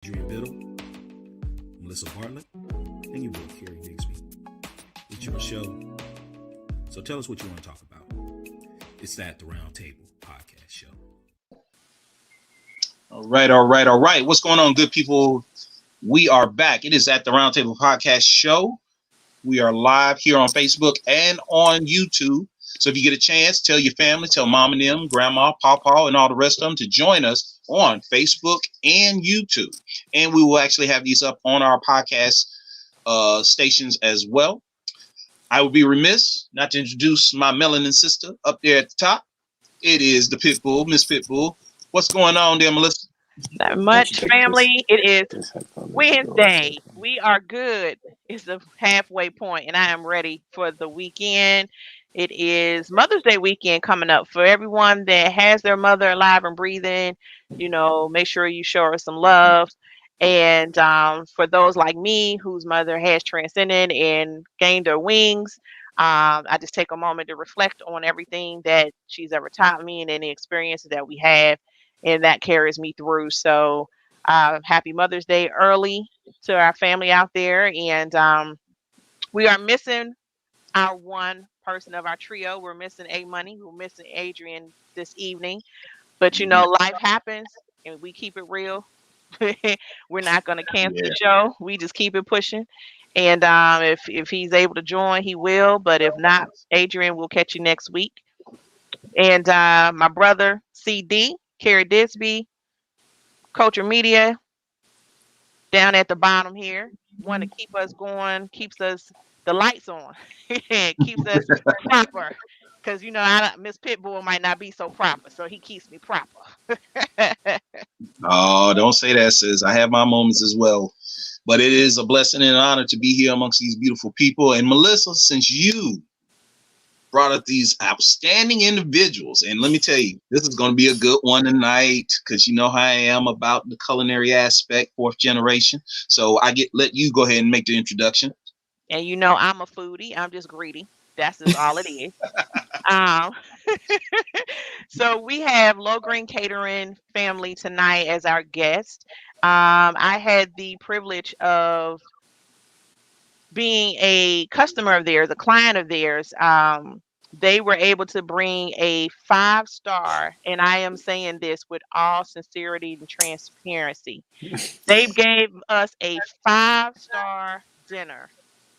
Adrian Biddle, Melissa Bartlett, and your boy, Kerry Bixby. It's your show. So tell us what you want to talk about. It's at the Roundtable podcast show. All right. What's going on, good people? We are back. It is at the Roundtable podcast show. We are live here on Facebook and on YouTube. So if you get a chance, tell your family, tell mom and them, grandma, papa, and all the rest of them to join us on Facebook and YouTube. And we will actually have these up on our podcast stations as well. I would be remiss not to introduce my melanin sister up there at the top. It is the Pitbull, Miss Pitbull. What's going on there, Melissa? Not much, family. It is Wednesday. We are good. It's the halfway point, and I am ready for the weekend. It is Mother's Day weekend coming up. For everyone that has their mother alive and breathing, make sure you show her some love. And for those like me whose mother has transcended and gained her wings, I just take a moment to reflect on everything that she's ever taught me and any experiences that we have, and that carries me through. So happy Mother's Day early to our family out there. And we are missing our one person of our trio. We're missing A Money. We're missing Adrian this evening. But life happens and we keep it real. We're not going to cancel the show. We just keep it pushing. And if he's able to join, he will. But if not, Adrian, we'll catch you next week. And my brother, CD, Kerry Disby, Culture Media, down at the bottom here, want to keep us going, keeps us the lights on, keeps us proper. Because, Miss Pitbull might not be so proper, so he keeps me proper. Oh, don't say that, sis. I have my moments as well. But it is a blessing and an honor to be here amongst these beautiful people. And Melissa, since you brought up these outstanding individuals, and let me tell you, this is going to be a good one tonight, because you know how I am about the culinary aspect, fourth generation. So let you go ahead and make the introduction. And I'm a foodie. I'm just greedy. That's just all it is. So we have Low Green Catering family tonight as our guest. I had the privilege of being a customer of theirs, a client of theirs. They were able to bring a 5-star, and I am saying this with all sincerity and transparency. They gave us a 5-star dinner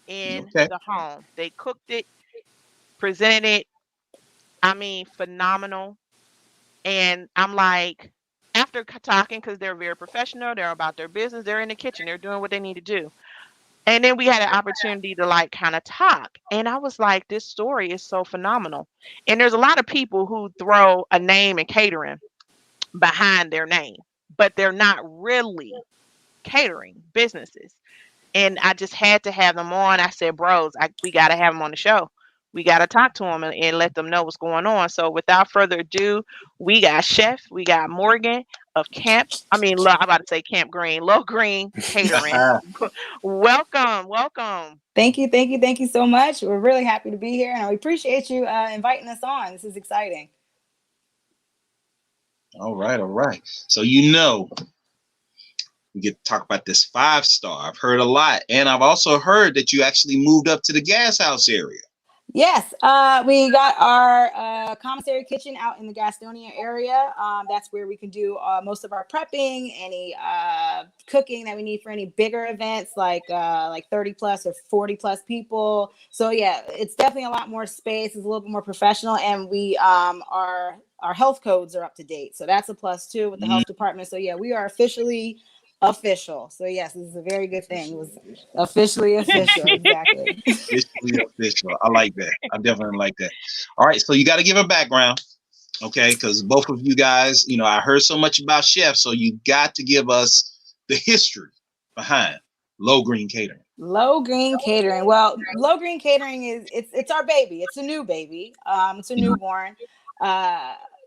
in the home. They cooked it, presented it. I mean, phenomenal. And I'm like, after talking, because they're very professional, they're about their business, they're in the kitchen, they're doing what they need to do. And then we had an opportunity to kind of talk. And I was like, this story is so phenomenal. And there's a lot of people who throw a name in catering behind their name, but they're not really catering businesses. And I just had to have them on. I said, bros, we got to have them on the show. We got to talk to them and let them know what's going on. So without further ado, we got Chef, we got Morgan of I'm about to say Camp Green, Low Green Catering. Welcome. Thank you so much. We're really happy to be here, and we appreciate you inviting us on. This is exciting. All right. So we get to talk about this 5-star. I've heard a lot, and I've also heard that you actually moved up to the gas house area. Yes, we got our commissary kitchen out in the Gastonia area. That's where we can do most of our prepping, any cooking that we need for any bigger events, like 30 plus or 40 plus people. So yeah, it's definitely a lot more space. It's a little bit more professional, and we our health codes are up to date. So that's a plus too with the health department. So yeah, we are official. So yes, this is a very good thing. It was officially official. Exactly. Official. I like that. I definitely like that. All right. So you got to give a background. Okay. Because both of you guys, I heard so much about Chef. So you got to give us the history behind Low Green Catering. Low Green Catering. Well, Low Green Catering it's our baby. It's a new baby. It's a newborn.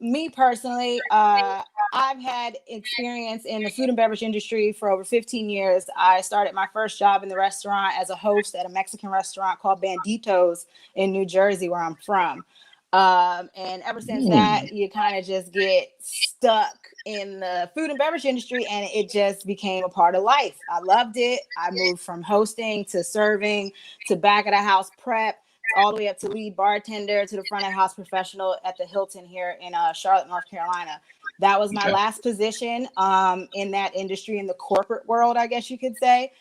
Me personally, I've had experience in the food and beverage industry for over 15 years. I started my first job in the restaurant as a host at a Mexican restaurant called Banditos in New Jersey, where I'm from. And ever since that, you kind of just get stuck in the food and beverage industry, and it just became a part of life. I loved it. I moved from hosting to serving to back of the house prep, all the way up to lead bartender to the front of house professional at the Hilton here in Charlotte, North Carolina. That was my last position in that industry, in the corporate world, I guess you could say.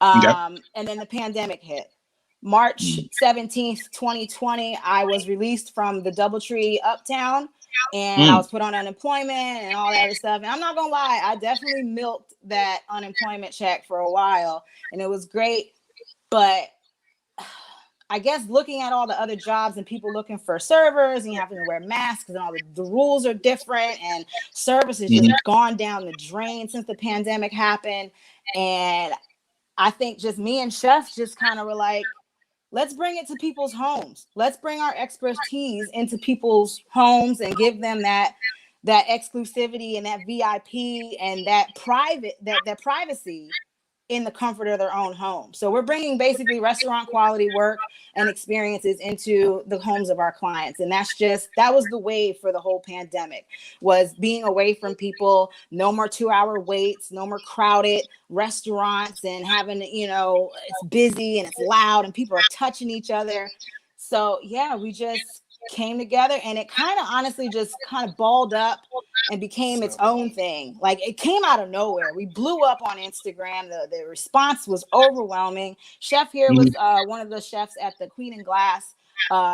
And then the pandemic hit. March 17th, 2020, I was released from the DoubleTree Uptown, and I was put on unemployment and all that other stuff. And I'm not going to lie, I definitely milked that unemployment check for a while, and it was great. But I guess looking at all the other jobs and people looking for servers and you having to wear masks and all the rules are different, and service has just gone down the drain since the pandemic happened. And I think just me and chefs just kind of were like, let's bring it to people's homes. Let's bring our expertise into people's homes and give them that exclusivity and that VIP and that privacy in the comfort of their own home. So we're bringing basically restaurant quality work and experiences into the homes of our clients. And that was the wave for the whole pandemic, was being away from people, no more 2-hour waits, no more crowded restaurants and having, it's busy and it's loud and people are touching each other. So yeah, we just came together, and it kind of honestly just kind of balled up and became its own thing. Like, it came out of nowhere. We blew up on Instagram. The response was overwhelming. Chef here was one of the chefs at the Queen and Glass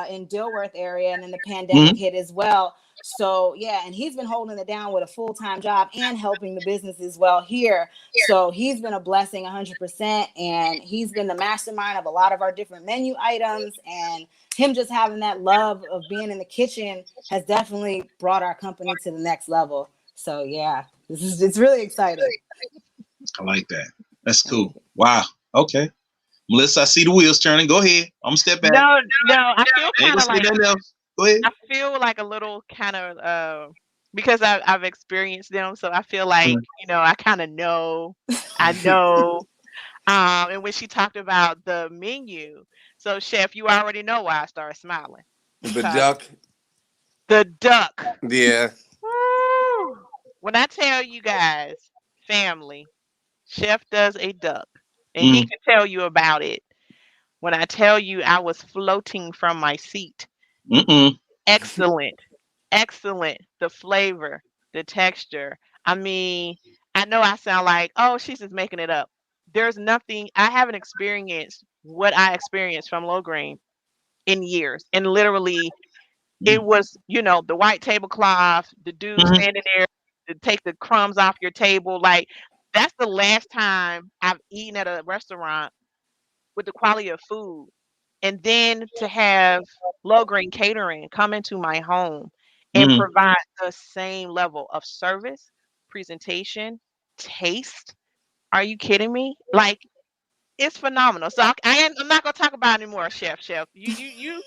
in Dilworth area, and then the pandemic hit as well. So yeah, and he's been holding it down with a full-time job and helping the business as well here. So he's been a blessing 100%, and he's been the mastermind of a lot of our different menu items, and him just having that love of being in the kitchen has definitely brought our company to the next level. So yeah, it's really exciting. I like that. That's cool. Wow. Okay. Melissa, I see the wheels turning. Go ahead. I'm gonna step back. No, I feel kind of like, go ahead. I feel like a little kind of because I've experienced them, so I feel like I kind of know. I know. And when she talked about the menu, so chef, you already know why I started smiling. The duck. The duck. Yeah. Woo. When I tell you guys, family, chef does a duck, and he can tell you about it. When I tell you I was floating from my seat. Excellent. The flavor, the texture. I mean, I know I sound like, oh, she's just making it up. There's nothing, I haven't experienced what I experienced from Low Green in years. And literally, it was, the white tablecloth, the dude standing there to take the crumbs off your table. Like, that's the last time I've eaten at a restaurant with the quality of food. And then to have Low Green Catering come into my home and provide the same level of service, presentation, taste. Are you kidding me? Like, it's phenomenal. So I'm not gonna talk about it anymore, chef. You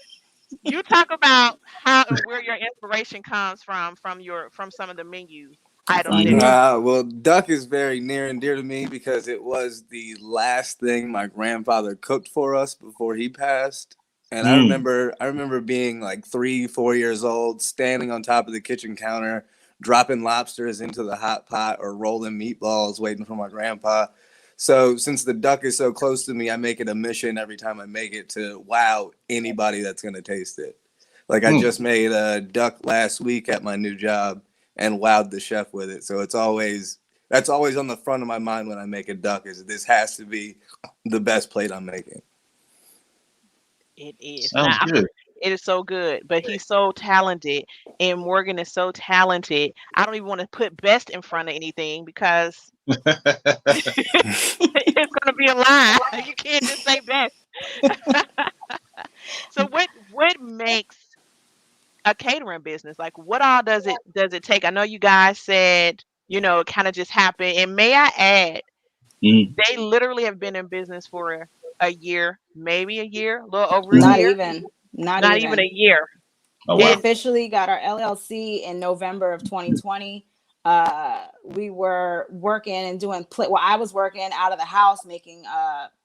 talk about how and where your inspiration comes from some of the menu items. Well, duck is very near and dear to me because it was the last thing my grandfather cooked for us before he passed. And I remember being like 3-4 years old, standing on top of the kitchen counter, dropping lobsters into the hot pot or rolling meatballs, waiting for my grandpa. So since the duck is so close to me, I make it a mission every time I make it to wow anybody that's going to taste it. Like I just made a duck last week at my new job and wowed the chef with it. So that's always on the front of my mind when I make a duck, is this has to be the best plate I'm making. It is. Sounds good. It is so good, but he's so talented, and Morgan is so talented. I don't even want to put best in front of anything because it's going to be a lie. You can't just say best. So what makes a catering business? Like, what all does it take? I know you guys said, it kind of just happened. And may I add, they literally have been in business for a year, maybe a year, a little over a year. Not even a year. We officially got our LLC in November of 2020. we were working and doing I was working out of the house making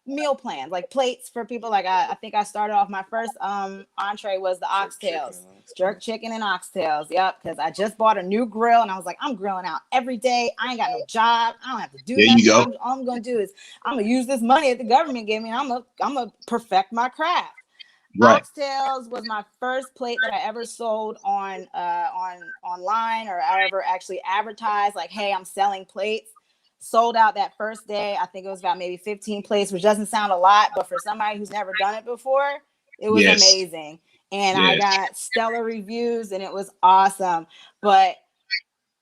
meal plans, like plates for people. Like I think I started off, my first entree was the oxtails, jerk chicken and oxtails. Yep, because I just bought a new grill and I was like, I'm grilling out every day. I ain't got no job. I don't have to do There you nothing. go. All I'm gonna do is I'm gonna use this money that the government gave me, and I'm gonna perfect my craft. Right. Oxtails was my first plate that I ever sold on online, or I ever actually advertised like, hey, I'm selling plates. Sold out that first day. I think it was about maybe 15 plates, which doesn't sound a lot, but for somebody who's never done it before, it was Yes. amazing. And I Yes. got stellar reviews and it was awesome. But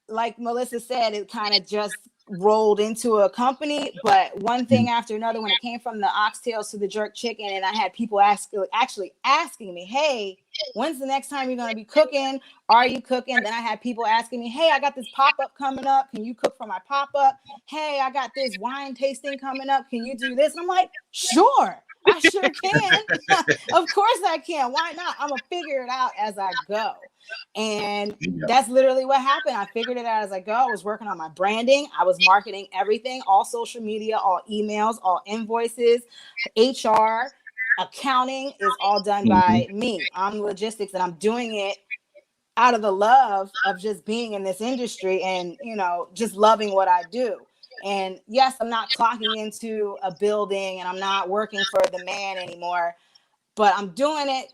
like Melissa said, it kind of just rolled into a company. But one thing after another, when it came from the oxtails to the jerk chicken, and I had people actually asking me, hey, when's the next time you're going to be cooking? Are you cooking? Then I had people asking me, hey, I got this pop-up coming up. Can you cook for my pop-up? Hey, I got this wine tasting coming up. Can you do this? And I'm like, sure, I sure can. Of course I can. Why not? I'm going to figure it out as I go. And that's literally what happened. I figured it out as I go. I was working on my branding. I was marketing everything, all social media, all emails, all invoices, HR, accounting is all done by me. I'm logistics, and I'm doing it out of the love of just being in this industry and, just loving what I do. And yes, I'm not clocking into a building and I'm not working for the man anymore, but I'm doing it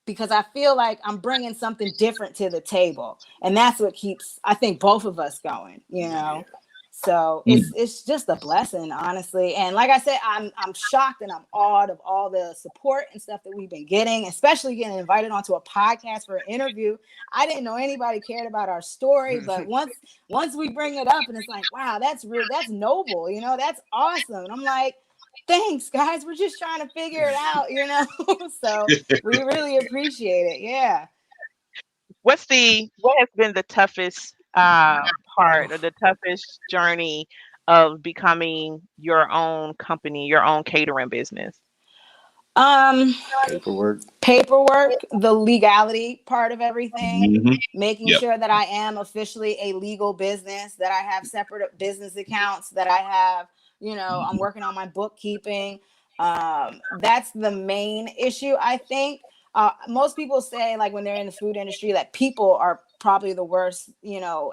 because I feel like I'm bringing something different to the table. And that's what keeps, I think, both of us going, So it's just a blessing, honestly. And like I said, I'm shocked and I'm awed of all the support and stuff that we've been getting, especially getting invited onto a podcast for an interview. I didn't know anybody cared about our story, but once we bring it up and it's like, wow, that's real, that's noble, that's awesome. And I'm like, thanks, guys. We're just trying to figure it out, So we really appreciate it. Yeah. What has been the toughest part or the toughest journey of becoming your own company, your own catering business? Paperwork, the legality part of everything, making Yep. sure that I am officially a legal business, that I have separate business accounts, that I have, I'm working on my bookkeeping. That's the main issue, I think. Most people say, like, when they're in the food industry, that people are probably the worst,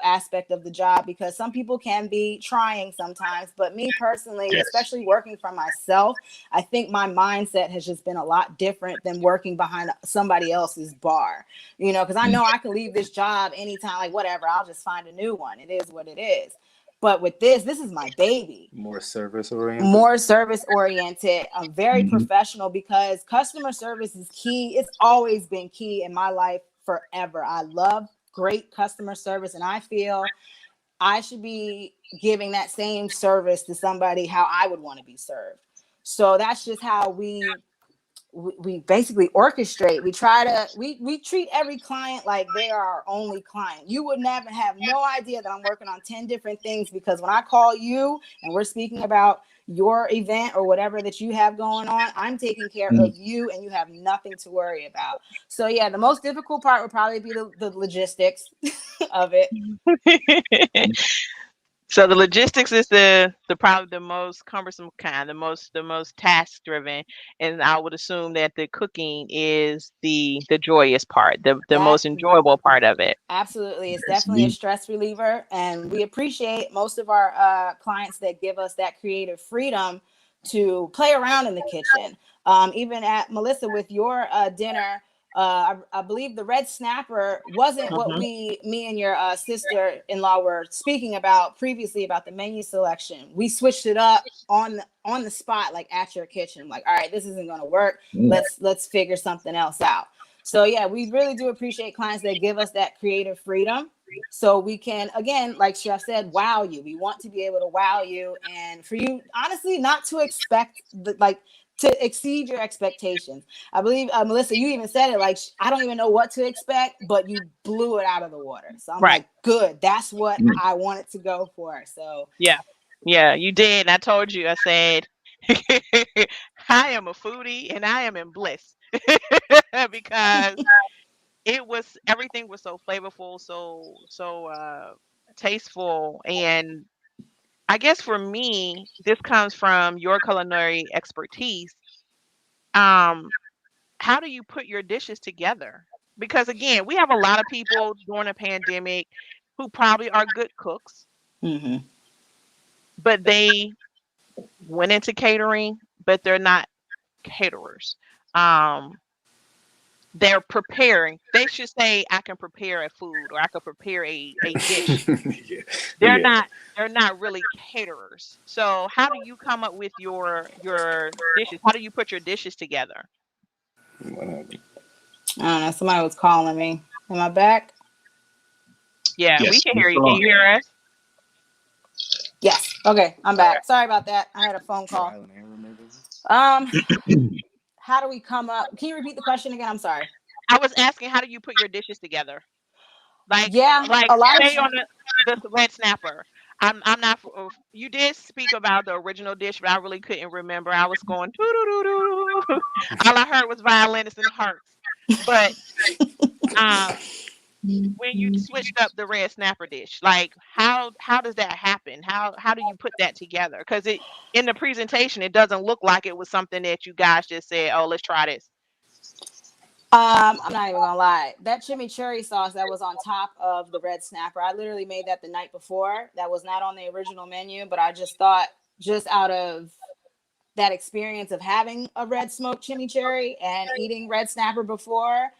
aspect of the job, because some people can be trying sometimes. But me personally, Yes. especially working for myself, I think my mindset has just been a lot different than working behind somebody else's bar, because I know I can leave this job anytime, like, whatever, I'll just find a new one. It is what it is. But with this is my baby. More service oriented. I'm very professional, because customer service is key. It's always been key in my life forever. I love great customer service, and I feel I should be giving that same service to somebody how I would want to be served. So that's just how we basically orchestrate. We treat every client like they are our only client. You would never have no idea that I'm working on 10 different things, because when I call you and we're speaking about your event or whatever that you have going on, I'm taking care of you and you have nothing to worry about. So yeah, the most difficult part would probably be the logistics of it. So the logistics is the probably the most cumbersome kind, the most task driven, and I would assume that the cooking is the joyous part, the That most enjoyable part of it. Absolutely. It's definitely a stress reliever. And we appreciate most of our clients that give us that creative freedom to play around in the kitchen. Even at Melissa, with your dinner, I believe the red snapper wasn't what me and your sister-in-law were speaking about previously about the menu selection. We switched it up on the spot, like at your kitchen. Like, all right, this isn't going to work. Let's figure something else out. So yeah, we really do appreciate clients that give us that creative freedom, so we can, again, like Chef said, wow you. We want to be able to wow you, and for you, honestly, not to expect to exceed your expectations. I believe, Melissa, you even said it, like, I don't even know what to expect, but you blew it out of the water. So I'm Right. like, good. That's what I wanted to go for. So Yeah, you did. And I told you, I said, I am a foodie and I am in bliss because everything was so flavorful, so tasteful. And I guess for me, this comes from your culinary expertise. Um, how do you put your dishes together? Because again, we have a lot of people during a pandemic who probably are good cooks, Mm-hmm. but they went into catering, but they're not caterers. Um, they're preparing. They should say, "I can prepare a food," or "I can prepare a dish." Yeah. They're Yeah. not. They're not really caterers. So, how do you come up with your dishes? How do you put your dishes together? What happened? I don't know. Somebody was calling me. Am I back? Yeah, we Yes. can hear you. Can you hear us? Yes. Okay, I'm back. Sorry about that. I had a phone call. Trial and error, maybe? Um, how do we come up? Can you repeat the question again? I'm sorry. I was asking, how do you put your dishes together? Like, Yeah, like a lot of say on the red snapper. I'm not. You did speak about the original dish, but I really couldn't remember. I was going doo doo doo doo. All I heard was violinists and hearts. But um, when you switched up the red snapper dish, like how does that happen? How do you put that together? Because it in the presentation, it doesn't look like it was something that you guys just said, "Oh, let's try this." I'm not even gonna lie. That chimichurri sauce that was on top of the red snapper, I literally made that the night before. That was not on the original menu, but I just thought, just out of that experience of having a red smoked chimichurri and eating red snapper before,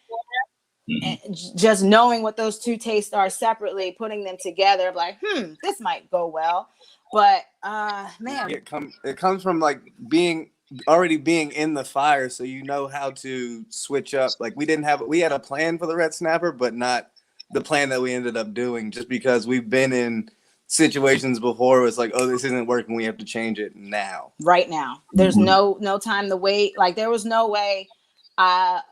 and just knowing what those two tastes are separately, putting them together, like, this might go well. But man, It comes from like already being in the fire, so you know how to switch up. Like we had a plan for the red snapper, but not the plan that we ended up doing, just because we've been in situations before where it's like, oh, this isn't working, we have to change it now. right now, there's no time to wait. Like, there was no way. I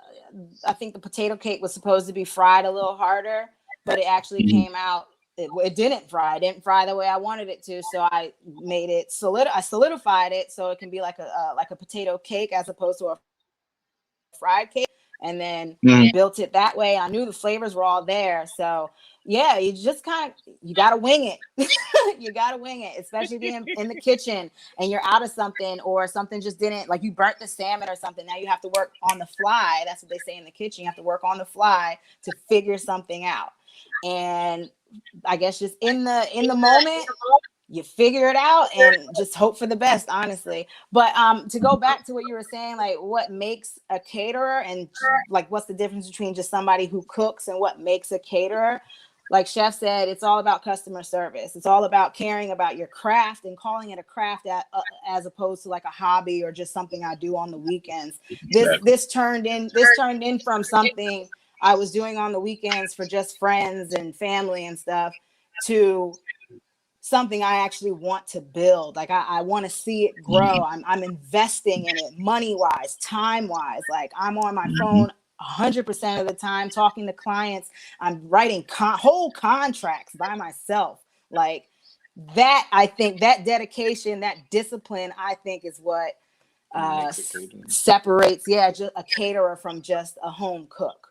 think the potato cake was supposed to be fried a little harder, but it actually came out. It didn't fry. It didn't fry the way I wanted it to. So I made it I solidified it so it can be like a potato cake as opposed to a fried cake, and then built it that way. I knew the flavors were all there. So yeah, you just you gotta wing it. You gotta wing it, especially being in the kitchen and you're out of something, or something just didn't, like, you burnt the salmon or something. Now you have to work on the fly. That's what they say in the kitchen. You have to work on the fly to figure something out. And I guess just in the moment, you figure it out and just hope for the best, honestly. But to go back to what you were saying, like, what makes a caterer, and like, what's the difference between just somebody who cooks and what makes a caterer? Like Chef said, it's all about customer service. It's all about caring about your craft and calling it a craft as opposed to like a hobby or just something I do on the weekends. This turned in from something I was doing on the weekends for just friends and family and stuff to something I actually want to build. Like, I want to see it grow. I'm investing in it, money wise, time wise. Like, I'm on my phone 100% of the time talking to clients. I'm writing whole contracts by myself. Like, that, I think that dedication, that discipline, I think is what separates just a caterer from just a home cook.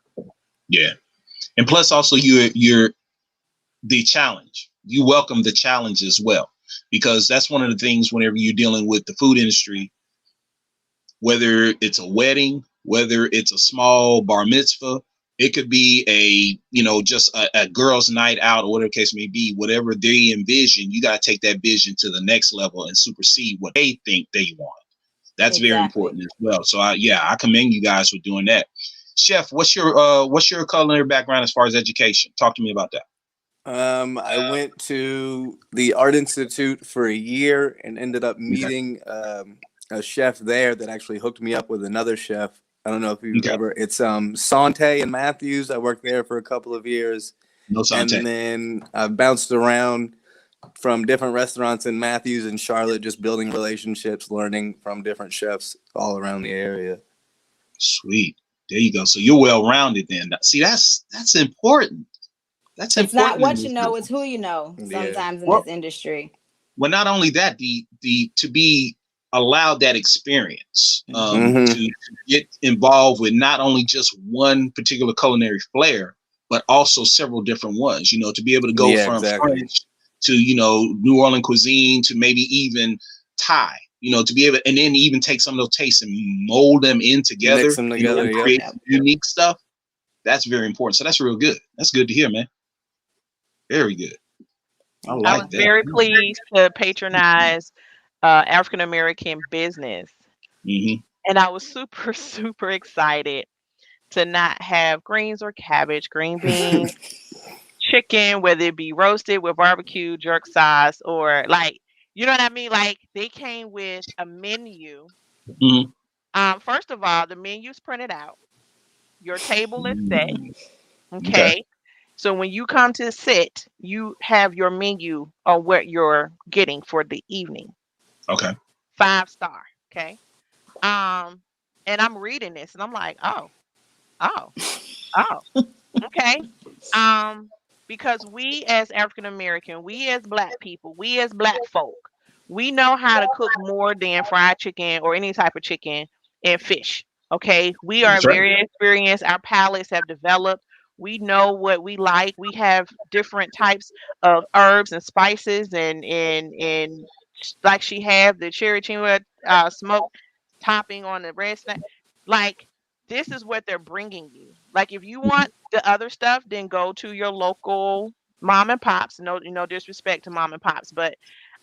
Yeah. And plus also you're the challenge. You welcome the challenge as well, because that's one of the things whenever you're dealing with the food industry, whether it's a wedding, whether it's a small bar mitzvah, it could be just a girl's night out, or whatever the case may be, whatever they envision, you got to take that vision to the next level and supersede what they think they want. That's very important as well. So I commend you guys for doing that. Chef, what's your culinary background as far as education? Talk to me about that. I went to the Art Institute for a year and ended up meeting a chef there that actually hooked me up with another chef. I don't know if you've ever. It's Sante and Matthews. I worked there for a couple of years. No Sante. And then I bounced around from different restaurants in Matthews and Charlotte, just building relationships, learning from different chefs all around the area. Sweet. There you go. So you're well-rounded then. See, that's important. That's important. It's not what you know, it's who you know sometimes in this industry. Well, not only that, the to be allowed that experience, to get involved with not only just one particular culinary flair, but also several different ones, to be able to go from French to, New Orleans cuisine, to maybe even Thai, to be able, and then even take some of those tastes and mold them in together, mix them together, and create unique stuff. That's very important. So that's real good. That's good to hear, man. Very good. I I like was that. very pleased to patronize African American business, Mm-hmm. and I was super super excited to not have greens or cabbage, green beans, chicken, whether it be roasted with barbecue, jerk sauce, or like, you know what I mean? Like they came with a menu. Mm-hmm. First of all, the menu's printed out. Your table is set. Okay. Okay. So when you come to sit, you have your menu on what you're getting for the evening. Okay. 5 star. Okay. Um, and I'm reading this and I'm like, oh, oh, okay. Um, because we as African American, we as black people, we as black folk, we know how to cook more than fried chicken or any type of chicken and fish. Okay. We are That's right. very experienced. Our palates have developed. We know what we like. We have different types of herbs and spices and like she have the cherry chua smoked topping on the red snap. Like this is what they're bringing you. Like if you want the other stuff, then go to your local mom and pops. No, no disrespect to mom and pops, but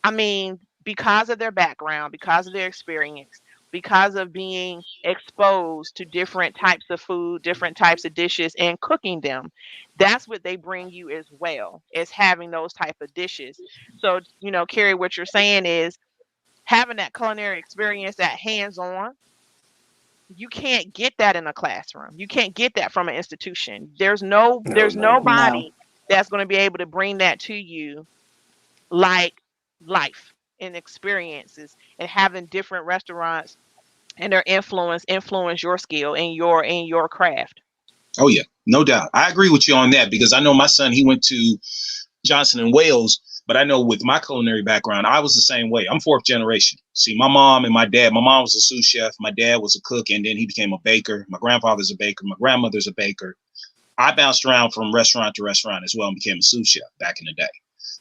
I mean, because of their background, because of their experience, because of being exposed to different types of food, different types of dishes, and cooking them, that's what they bring you as well as having those type of dishes. So, Carrie, what you're saying is having that culinary experience, that hands-on, you can't get that in a classroom. You can't get that from an institution. There's No. nobody that's going to be able to bring that to you like life and experiences and having different restaurants and their influence your skill and your craft. Oh yeah, no doubt. I agree with you on that because I know my son, he went to Johnson and Wales, but I know with my culinary background, I was the same way. I'm fourth generation. See, my mom and my dad, my mom was a sous chef, my dad was a cook, and then he became a baker. My grandfather's a baker, my grandmother's a baker. I bounced around from restaurant to restaurant as well and became a sous chef back in the day,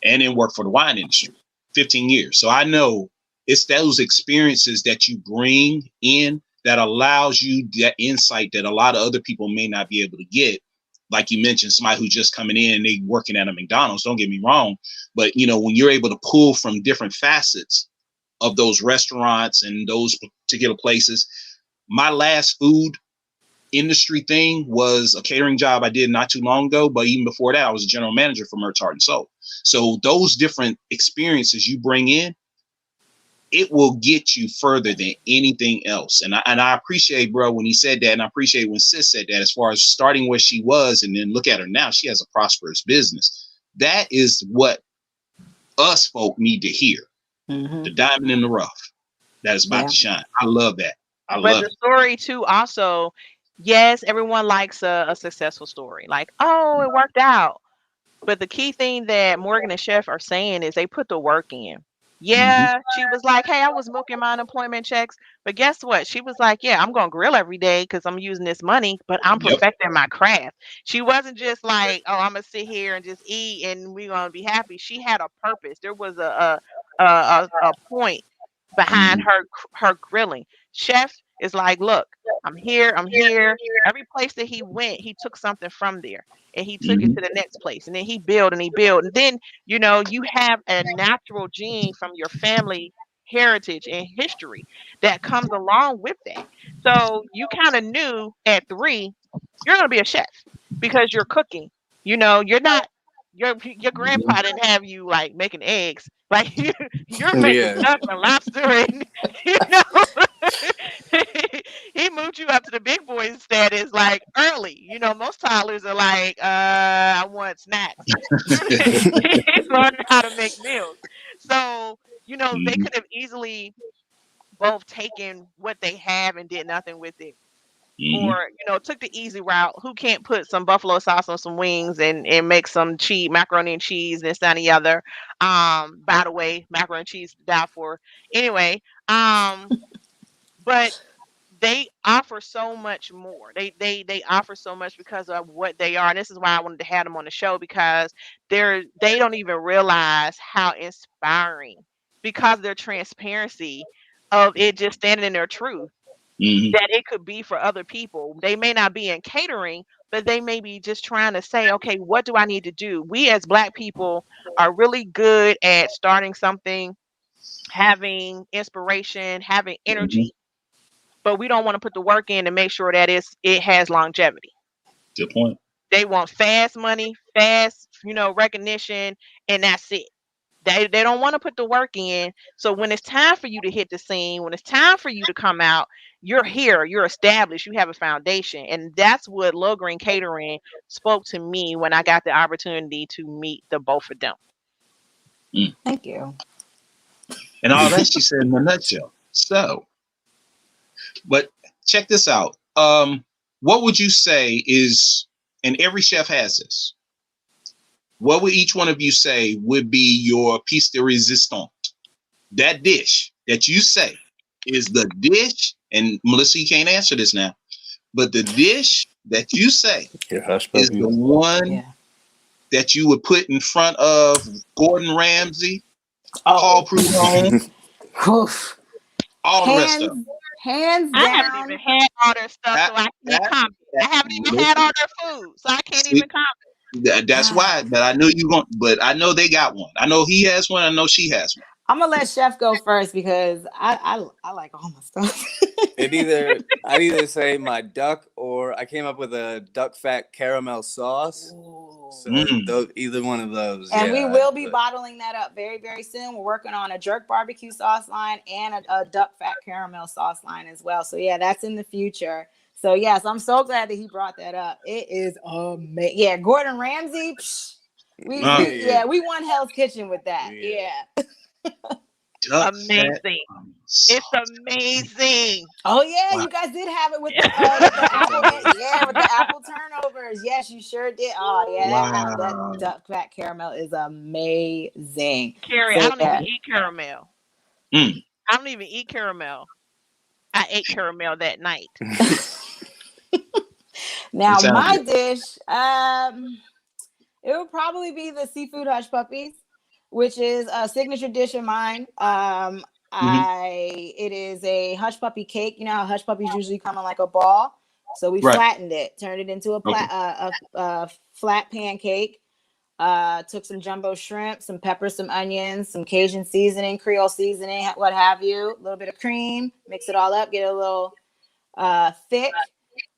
and then worked for the wine industry 15 years. So I know it's those experiences that you bring in that allows you that insight that a lot of other people may not be able to get. Like you mentioned, somebody who's just coming in and they working at a McDonald's, don't get me wrong. But, when you're able to pull from different facets of those restaurants and those particular places, my last food industry thing was a catering job I did not too long ago. But even before that, I was a general manager for Mertz Heart and Soul. So those different experiences you bring in, it will get you further than anything else. And I appreciate, bro, when he said that, and I appreciate when Sis said that, as far as starting where she was and then look at her now, she has a prosperous business. That is what us folk need to hear. Mm-hmm. The diamond in the rough that is about Yeah. to shine. I love that. I But love the it. story too also, yes, everyone likes a successful story. Like, oh, it worked out. But the key thing that Morgan and Chef are saying is they put the work in. Mm-hmm. Yeah, she was like, hey, I was milking my unemployment checks. But guess what? She was like, yeah, I'm going to grill every day because I'm using this money, but I'm Yep. perfecting my craft. She wasn't just like, oh, I'm going to sit here and just eat and we're going to be happy. She had a purpose. There was a point behind Mm-hmm. her grilling. Chef is like, look, I'm here. I'm here. Every place that he went, he took something from there and he took it Mm-hmm. to the next place and then he built and he built and then you have a natural gene from your family heritage and history that comes along with that. So you kind of knew at 3 you're going to be a chef because you're cooking. You're not your Mm-hmm. grandpa didn't have you like making eggs. Like you're making Yeah. duck and lobster and you know he moved you up to the big boy status like early. Most toddlers are like, I want snacks. He's learning how to make meals. So, they Mm-hmm. could have easily both taken what they have and did nothing with it. Mm-hmm. Or, took the easy route. Who can't put some buffalo sauce on some wings and make some cheese, macaroni and cheese, this, that, and the other. By the way, macaroni and cheese to die for. Anyway, but they offer so much more. They offer so much because of what they are. And this is why I wanted to have them on the show, because they don't even realize how inspiring, because of their transparency of it just standing in their truth, Mhm. that it could be for other people. They may not be in catering, but they may be just trying to say, okay, what do I need to do? We as Black people are really good at starting something, having inspiration, having Mhm. energy, but we don't want to put the work in to make sure that it has longevity. Good point. They want fast money, fast, recognition, and that's it. They don't want to put the work in. So when it's time for you to hit the scene, when it's time for you to come out, you're here, you're established, you have a foundation. And that's what Low Green Catering spoke to me when I got the opportunity to meet the both of them. Thank you. And all that she said in a nutshell. So, but check this out. What would you say is, and every chef has this, what would each one of you say would be your piece de resistance? That dish that you say is the dish, and Melissa, you can't answer this now, but the dish that you say Your hush is puppy. the one Yeah. that you would put in front of Gordon Ramsay, Oh, Paul Prudhomme, oof. all the rest of them. Hands I haven't even down. had all their stuff, so I can't That, comment. I haven't even had all their food, so I can't even comment. that's why. But I know you won't. But I know they got one. I know he has one. I know she has one. I'm gonna let Chef go first because I like all my stuff. I'd either say my duck, or I came up with a duck fat caramel sauce. So either one of those. And we will be bottling that up very, very soon. We're working on a jerk barbecue sauce line and a duck fat caramel sauce line as well. So yeah, that's in the future. So yes, I'm so glad that he brought that up. It is amazing. Yeah, Gordon Ramsay. We won Hell's Kitchen with that. Yeah. Amazing. It's amazing. Oh yeah, you guys did have it with the apple. With the apple turnovers. Yes, you sure did. Oh yeah, that duck fat caramel is amazing. Carrie, I don't even eat caramel. I don't even eat caramel. I ate caramel that night. Now my dish, it would probably be the seafood hush puppies, which is a signature dish of mine. It is a hush puppy cake. You know how hush puppies usually come in like a ball, so we flattened it, turned it into a flat pancake. Took some jumbo shrimp, some peppers, some onions, some Cajun seasoning, Creole seasoning, what have you. A little bit of cream, mix it all up, get it a little thick.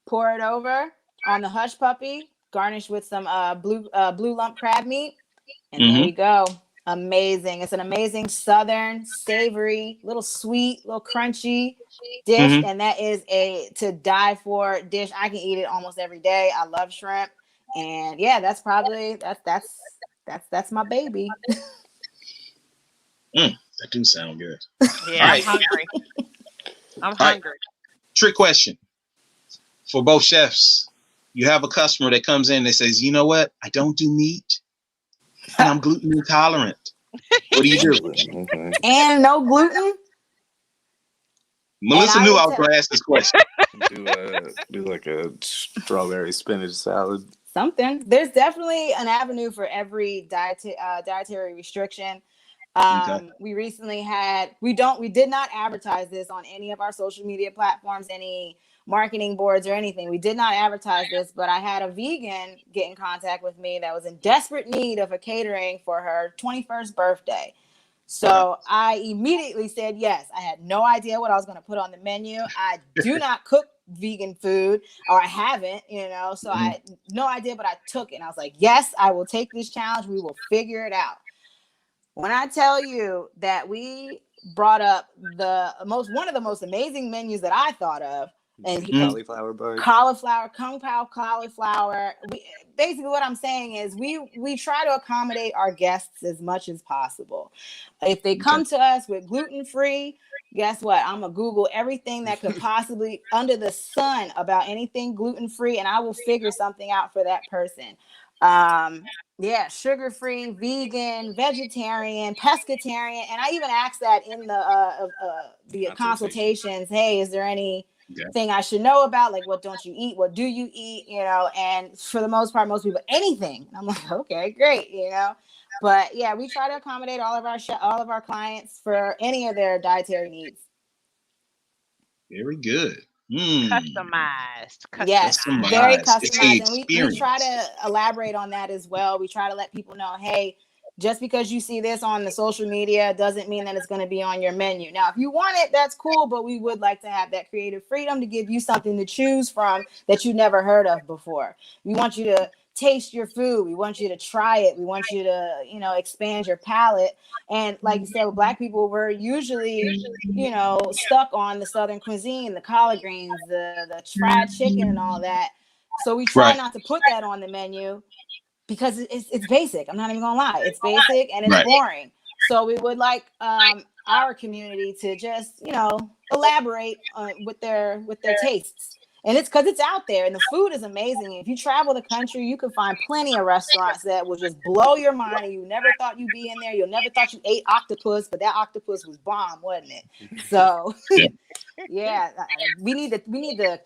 Pour it over on the hush puppy. Garnish with some blue lump crab meat, and there you go. Amazing. It's an amazing southern, savory, little sweet, little crunchy dish, and that is a to die for dish. I can eat it almost every day. I love shrimp, and yeah, that's probably that's my baby. That do sound good. Yeah, right. I'm hungry. Right. Trick question for both chefs. You have a customer that comes in that says, you know what? I don't do meat and I'm gluten intolerant. What do you do? And no gluten? Melissa knew I was going to ask this question. Do like a strawberry spinach salad. Something. There's definitely an avenue for every dietary restriction. We recently we did not advertise this on any of our social media platforms, any marketing boards or anything. We did not advertise this, but I had a vegan get in contact with me that was in desperate need of a catering for her 21st birthday. So I immediately said yes. I had no idea what I was going to put on the menu. I do not cook vegan food, or I haven't, so I had no idea, but I took it. And I was like, yes, I will take this challenge. We will figure it out. When I tell you that we brought up one of the most amazing menus that I thought of, and cauliflower, kung pao cauliflower. Basically, what I'm saying is we try to accommodate our guests as much as possible. If they come to us with gluten-free, guess what? I'm gonna Google everything that could possibly under the sun about anything gluten-free, and I will figure something out for that person. Yeah, sugar-free, vegan, vegetarian, pescatarian, and I even asked that in the consultations. Hey, is there anything I should know about? Like, what don't you eat? What do you eat? You know, and for the most part, most people anything. And I'm like, okay, great. You know, but yeah, we try to accommodate all of our clients for any of their dietary needs. Very good. Customized. Yes, Customized. very It's customized. the And we try to elaborate on that as well. We try to let people know, hey, just because you see this on the social media doesn't mean that it's going to be on your menu. Now, if you want it, that's cool, but we would like to have that creative freedom to give you something to choose from that you never heard of before. We want you to taste your food. We want you to try it. We want you to, you know, expand your palate. And like you said, with Black people, we're usually, you know, stuck on the Southern cuisine, the collard greens, the fried chicken and all that. So we try not to put that on the menu because it's basic. I'm not even gonna lie. It's basic and it's boring. So we would like our community to just, you know, elaborate with their tastes. And it's because it's out there and the food is amazing. If you travel the country, you can find plenty of restaurants that will just blow your mind and you never thought you'd be in there. You'll never thought you ate octopus, but that octopus was bomb, wasn't it? So yeah, we need to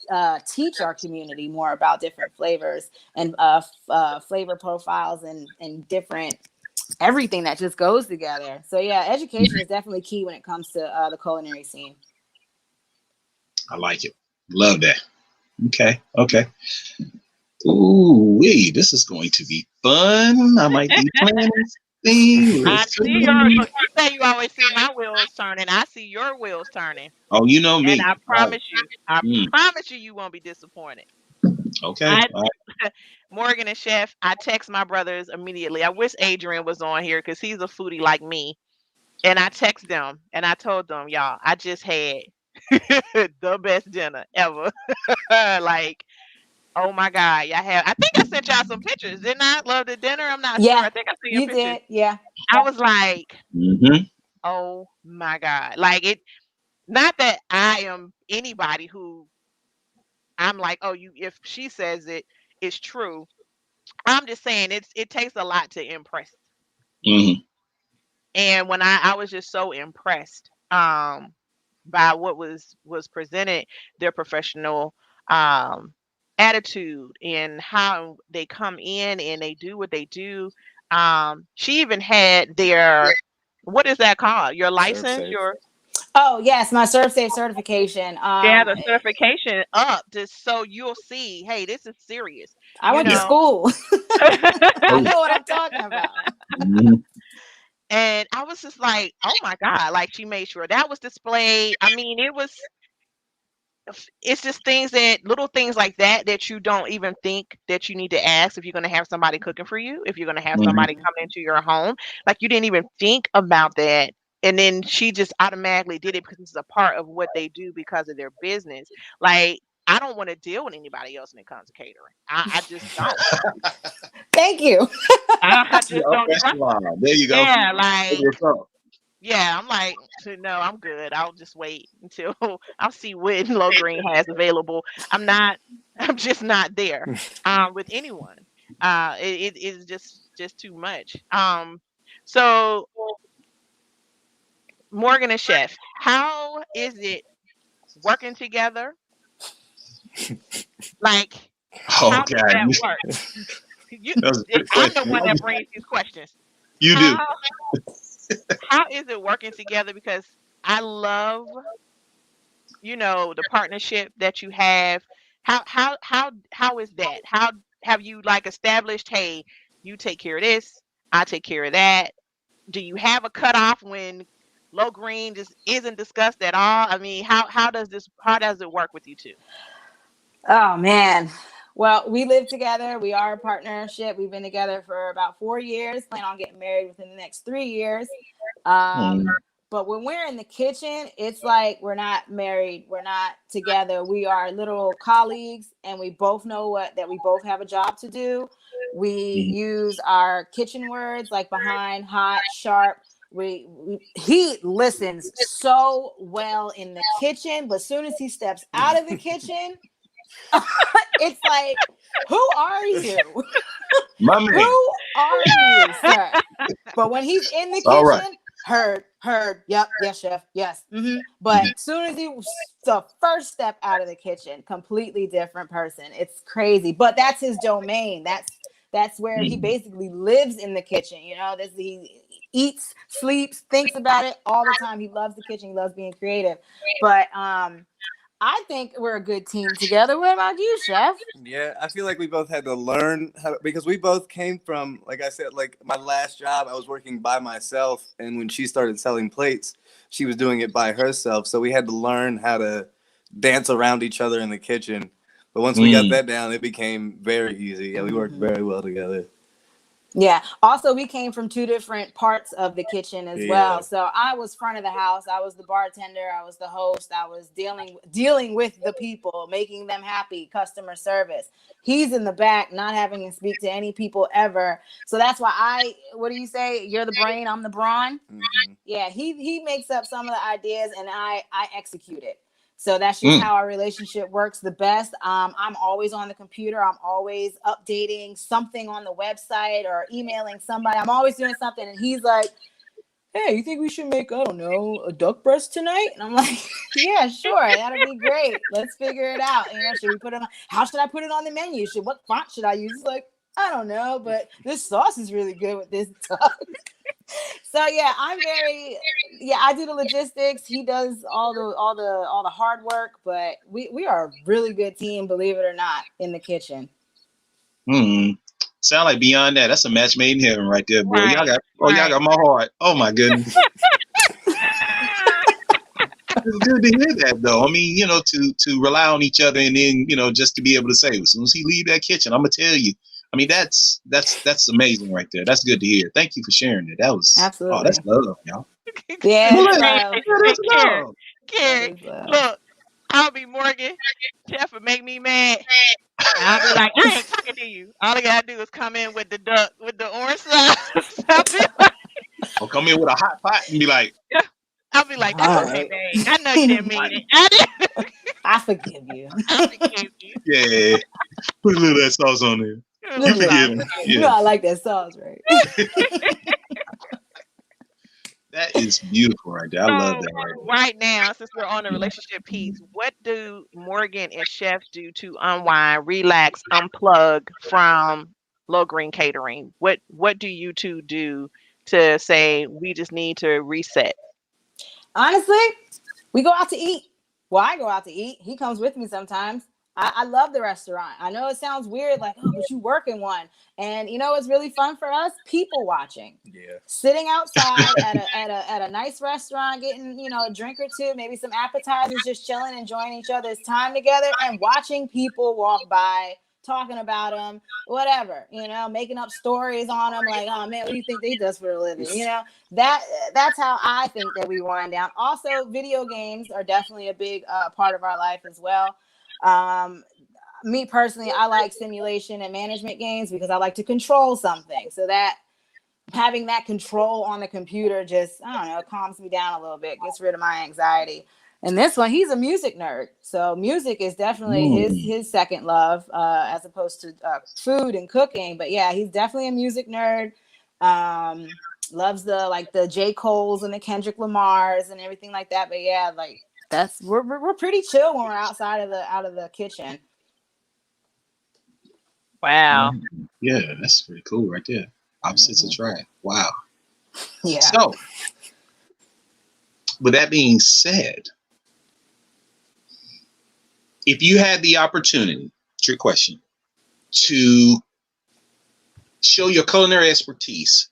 teach our community more about different flavors and flavor profiles and different everything that just goes together. So yeah, education is definitely key when it comes to the culinary scene. I like it. Love that. Okay. Ooh, wait, this is going to be fun. I might be playing this thing. I see your. Look, you say you always see my wheels turning. I see your wheels turning. Oh, you know me. And I promise you, you won't be disappointed. Okay. Morgan and Chef, I text my brothers immediately. I wish Adrian was on here because he's a foodie like me. And I text them and I told them, y'all, I just had the best dinner ever. Like, oh my God, I think I sent y'all some pictures. Didn't I? Love the dinner. I'm not sure. I think I sent you pictures. Did. Yeah. I was like, oh my God. Like not that I am anybody who I'm like, oh, if she says it's true. I'm just saying it takes a lot to impress. And when I was just so impressed by what was presented, their professional attitude and how they come in and they do what they do. She even had their, what is that called? Your license, Oh yes, my ServSafe certification. Yeah, the certification up just so you'll see, hey, this is serious. I went to school. I know what I'm talking about. And I was just like, oh my God, like she made sure that was displayed. I mean, it's just little things like that you don't even think that you need to ask if you're going to have somebody cooking for you, if you're going to have somebody come into your home. Like you didn't even think about that. And then she just automatically did it because it's a part of what they do because of their business. Like, I don't want to deal with anybody else when it comes to catering. I just don't. Thank you. I just don't trust. There you go. Yeah, like, yeah, I'm like, no, I'm good. I'll just wait until I'll see what Low Green has available. I'm just not there with anyone. It is just too much. So Morgan and Chef, how is it working together? Like, how does that work? I'm the one that brings these questions. You do. How is it working together? Because I love, the partnership that you have. How is that? How have you established, hey, you take care of this, I take care of that? Do you have a cutoff when Low Green just isn't discussed at all? I mean, how does it work with you two? Oh man. Well, we live together. We are a partnership. We've been together for about 4 years. Plan on getting married within the next 3 years. But when we're in the kitchen, it's like we're not married. We're not together. We are literal colleagues, and we both know that we both have a job to do. We use our kitchen words like behind, hot, sharp. He listens so well in the kitchen, but as soon as he steps out of the kitchen, it's like Who are you? My man. Who are you, sir? But when he's in the All right. kitchen, heard, yep, yes, chef, yes. But soon as he was the first step out of the kitchen, completely different person. It's crazy, but that's his domain. That's where he basically lives in the kitchen. You know, he eats, sleeps, thinks about it all the time. He loves the kitchen. He loves being creative. But I think we're a good team together. What about you, chef? Yeah, I feel like we both had to learn because we both came from, like I said, like my last job, I was working by myself. And when she started selling plates, she was doing it by herself. So we had to learn how to dance around each other in the kitchen. But once we got that down, it became very easy. Yeah, we worked very well together. Yeah. Also, we came from two different parts of the kitchen as well. So I was front of the house. I was the bartender. I was the host. I was dealing with the people, making them happy, customer service. He's in the back, not having to speak to any people ever. So that's why what do you say? You're the brain. I'm the brawn. Yeah. He makes up some of the ideas and I execute it. So that's just how our relationship works the best. I'm always on the computer. I'm always updating something on the website or emailing somebody. I'm always doing something. And he's like, hey, you think we should make, I don't know, a duck breast tonight? And I'm like, yeah, sure. That'll be great. Let's figure it out. You know, should we put it on? How should I put it on the menu? What font should I use? It's like, I don't know, but this sauce is really good with this duck. So yeah, I do the logistics. He does all the hard work, but we are a really good team, believe it or not, in the kitchen. Sound like beyond that. That's a match made in heaven right there, boy. Right, Y'all got my heart. Oh my goodness. It's good to hear that though. I mean, you know, to rely on each other and then, you know, just to be able to say, as soon as he leave that kitchen, I'm gonna tell you. I mean, that's amazing right there. That's good to hear. Thank you for sharing it. That was absolutely. Oh, that's love, y'all. Yeah, that's love. Karen, look, I'll be Morgan. Chef would make me mad. I'll be like, I ain't talking to you. All I gotta do is come in with the duck with the orange sauce. I'll be like, I'll come in with a hot pot and be like, that's okay, babe. I know you didn't mean it. I forgive you. I forgive you. Yeah. Put a little of that sauce on there. You forgive me. You know I like that sauce, right? That is beautiful right there. I love that right now, since we're on the relationship piece, what do Morgan and Chef do to unwind, relax, unplug from Low Green Catering? What do you two do to say we just need to reset? Honestly, we go out to eat. Well, I go out to eat. He comes with me sometimes. I love the restaurant. I know it sounds weird, like, oh, but you work in one. And you know what's really fun for us? People watching. Yeah. Sitting outside at a nice restaurant, getting, you know, a drink or two, maybe some appetizers, just chilling, enjoying each other's time together, and watching people walk by, talking about them, whatever, you know, making up stories on them, like, oh man, what do you think they does for a living? You know, that's how I think that we wind down. Also, video games are definitely a big part of our life as well. Me personally, I like simulation and management games because I like to control something. So that having that control on the computer just, I don't know, calms me down a little bit, gets rid of my anxiety. And this one, he's a music nerd. So music is definitely his second love, as opposed to food and cooking. But yeah, he's definitely a music nerd. Loves the J. Cole's and the Kendrick Lamar's and everything like that. But yeah, like we're pretty chill when we're outside out of the kitchen. Wow. Yeah, that's pretty cool right there. Opposites attract. Wow. Yeah. So, with that being said, if you had the opportunity, trick question, to show your culinary expertise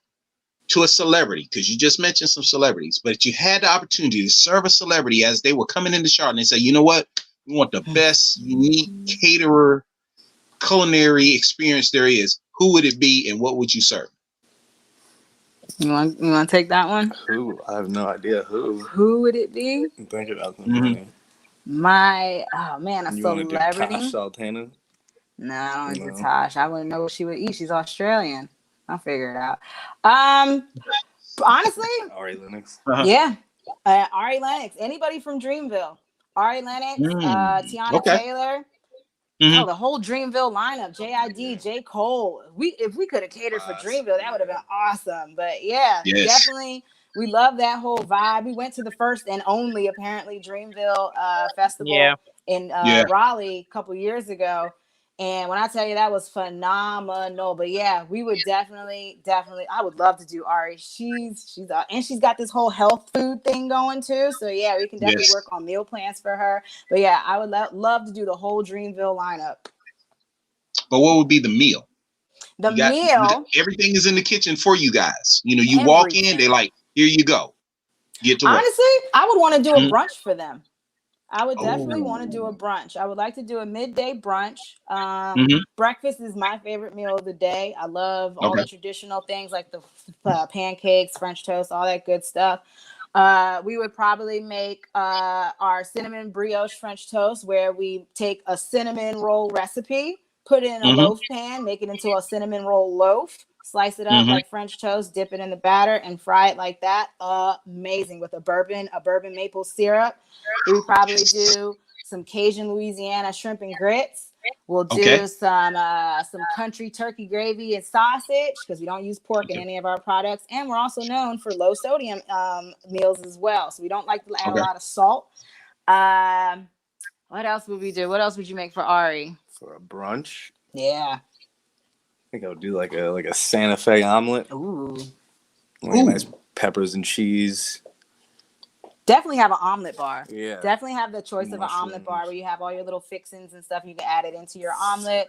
to a celebrity, because you just mentioned some celebrities, but you had the opportunity to serve a celebrity as they were coming into Charlotte and they say, you know what, we want the best unique caterer culinary experience there is, who would it be and what would you serve? You want to take that one? Who? I have no idea who. Who would it be? I'm thinking about them. A celebrity. Tosh Sultana? No, I don't do Tosh. I wouldn't know what she would eat. She's Australian. I'll figure it out. Honestly, Ari Lennox. Yeah, Ari Lennox. Anybody from Dreamville? Ari Lennox, Tiana Taylor. Oh, the whole Dreamville lineup, JID, J. Cole. If we could have catered for Dreamville, that would have been awesome. But yeah, definitely. We love that whole vibe. We went to the first and only, apparently, Dreamville festival in Raleigh a couple years ago. And when I tell you, that was phenomenal. But yeah, we would definitely. I would love to do Ari. She's and she's got this whole health food thing going too. So yeah, we can definitely work on meal plans for her. But yeah, I would love to do the whole Dreamville lineup. But what would be the meal? The meal. Everything is in the kitchen for you guys. You know, you walk in, they like, here you go. Get to work. Honestly, I would want to do a brunch for them. I would definitely want to do a brunch. I would like to do a midday brunch. Breakfast is my favorite meal of the day. I love all the traditional things like the pancakes, French toast, all that good stuff. We would probably make our cinnamon brioche French toast, where we take a cinnamon roll recipe, put it in a loaf pan, make it into a cinnamon roll loaf, slice it up like French toast, dip it in the batter, and fry it like that. Amazing, with a bourbon maple syrup. We would probably do some Cajun Louisiana shrimp and grits. We'll do some country turkey gravy and sausage, because we don't use pork in any of our products. And we're also known for low sodium meals as well. So we don't like to add a lot of salt. What else would we do? What else would you make for Ari? For a brunch? Yeah. I think I would do like a Santa Fe omelet. Ooh. Nice peppers and cheese. Definitely have an omelet bar. Yeah. Definitely have the choice of an omelet bar where you have all your little fixings and stuff. You can add it into your omelet.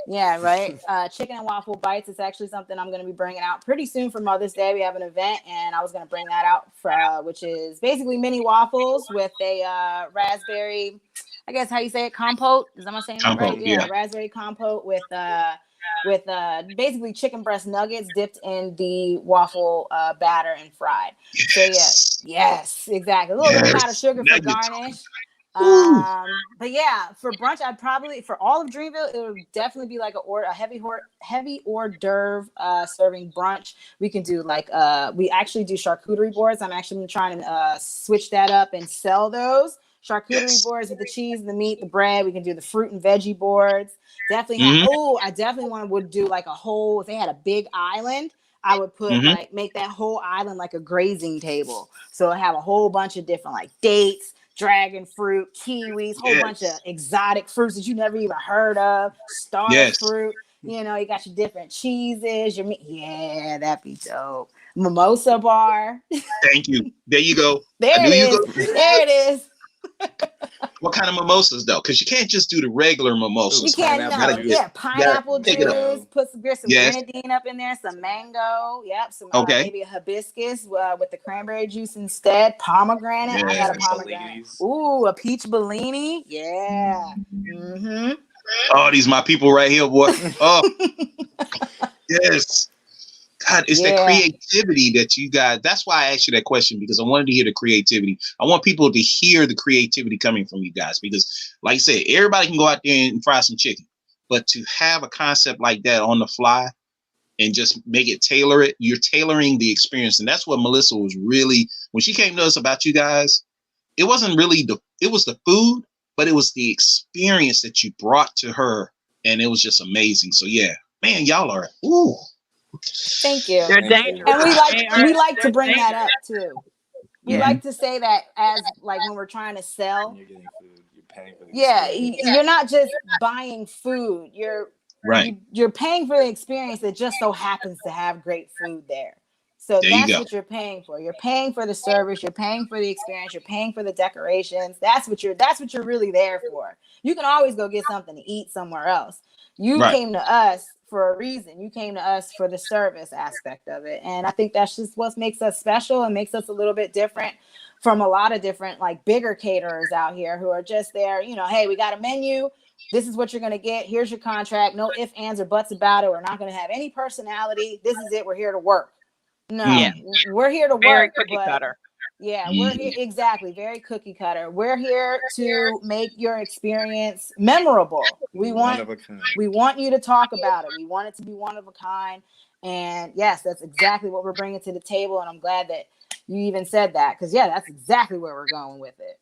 Yeah, right. Chicken and waffle bites is actually something I'm going to be bringing out pretty soon for Mother's Day. We have an event, and I was going to bring that out for which is basically mini waffles with a raspberry, I guess how you say it, compote. Is that my saying that right? Yeah, raspberry compote with basically chicken breast nuggets dipped in the waffle batter and fried. So yes, exactly. A little bit of powdered sugar for garnish. But yeah, for brunch, I'd probably, for all of Dreamville, it would definitely be like a heavy hors d'oeuvre serving brunch. We can do like we actually do charcuterie boards. I'm actually trying to switch that up and sell those charcuterie boards with the cheese, the meat, the bread. We can do the fruit and veggie boards. Definitely I definitely would do like a whole, if they had a big island, I would put like, make that whole island like a grazing table. So I have a whole bunch of different like dates, dragon fruit, kiwis, whole bunch of exotic fruits that you never even heard of, star fruit. You know, you got your different cheeses, your meat. Yeah, that'd be dope. Mimosa bar. Thank you. There you go. There it is. What kind of mimosas though? Because you can't just do the regular mimosas. You can't. Pineapple juice. Put some grenadine up in there. Some mango. Yep. Some maybe a hibiscus with the cranberry juice instead. Pomegranate. I got a pomegranate. Ooh, a peach Bellini. Yeah. Oh, these my people right here, boy. Oh, yes. God, it's the creativity that you guys. That's why I asked you that question, because I wanted to hear the creativity. I want people to hear the creativity coming from you guys, because, like I said, everybody can go out there and fry some chicken, but to have a concept like that on the fly and just make it tailor it, you're tailoring the experience, and that's what Melissa was really, when she came to us about you guys. It wasn't really it was the food, but it was the experience that you brought to her, and it was just amazing. So yeah, man, y'all are Thank you. They're dangerous. And we like to bring that up too. We like to say that as like when we're trying to sell. You're getting food. You're paying for the you're not just buying food. You're paying for the experience that just so happens to have great food there. So that's what you're paying for. You're paying for the service. You're paying for the experience. You're paying for the decorations. That's what you're really there for. You can always go get something to eat somewhere else. You came to us for a reason. You came to us for the service aspect of it. And I think that's just what makes us special and makes us a little bit different from a lot of different like bigger caterers out here who are just there, you know, hey, we got a menu. This is what you're going to get. Here's your contract. No ifs, ands, or buts about it. We're not going to have any personality. This is it. We're here to work. No, we're here to work. Very cookie cutter. Yeah, we're here, exactly, very cookie cutter. We're here to make your experience memorable. We want you to talk about it. We want it to be one of a kind. And yes, that's exactly what we're bringing to the table. And I'm glad that you even said that, because that's exactly where we're going with it.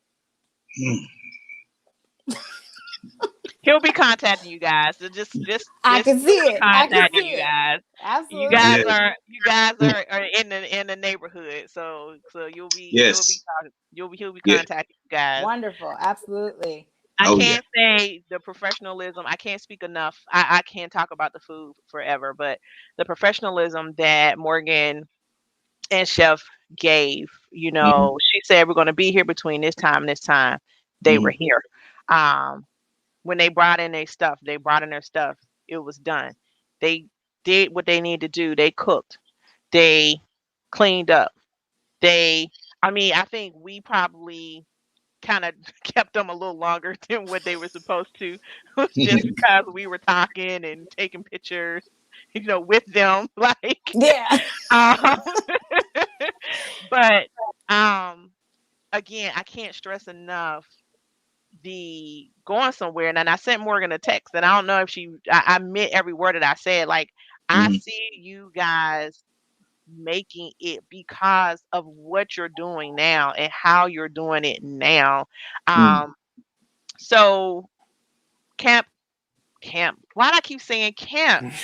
He'll be contacting you guys. So just I can see he'll be it. I can contacting see you it. guys. You Absolutely. guys Yeah. are in the neighborhood. So Yes. he'll be Yeah. contacting you guys. Wonderful. Absolutely. I Oh yeah. can't say the professionalism. I can't speak enough. I can't talk about the food forever, but the professionalism that Morgan and Chef gave, Mhm. she said we're going to be here between this time and this time. They were Mhm. here. Um, when they brought in their stuff, It was done. They did what they needed to do. They cooked. They cleaned up. I think we probably kind of kept them a little longer than what they were supposed to, just because we were talking and taking pictures, with them. Like, Yeah. um, but um, again, I can't stress enough the going somewhere. And then I sent Morgan a text, and I don't know if I meant every word that I said. Like, I Mhm. see you guys making it because of what you're doing now and how you're doing it now. Mhm. Um, so camp. Why do I keep saying camp?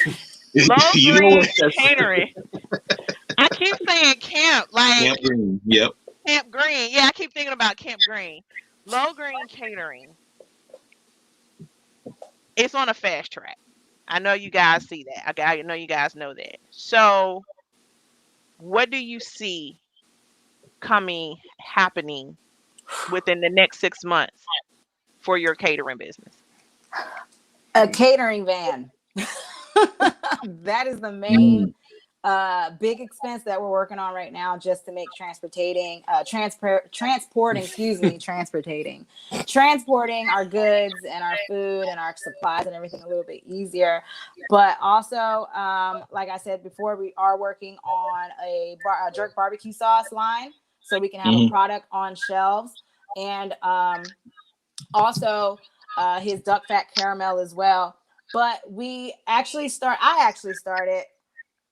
Low You know what? Green Catering. I keep saying camp, Camp like Green. Yep. Camp Green. Yeah, I keep thinking about Camp Green. Low Green Catering. It's on a fast track. I know you guys see that. I know you guys know that. So, what do you see happening within the next 6 months for your catering business? A catering van. That is the main Mhm. big expense that we're working on right now, just to make transporting our goods and our food and our supplies and everything a little bit easier. But also, like I said before, we are working on a jerk barbecue sauce line, so we can have a Mhm. product on shelves, and also his duck fat caramel as well. But I actually started,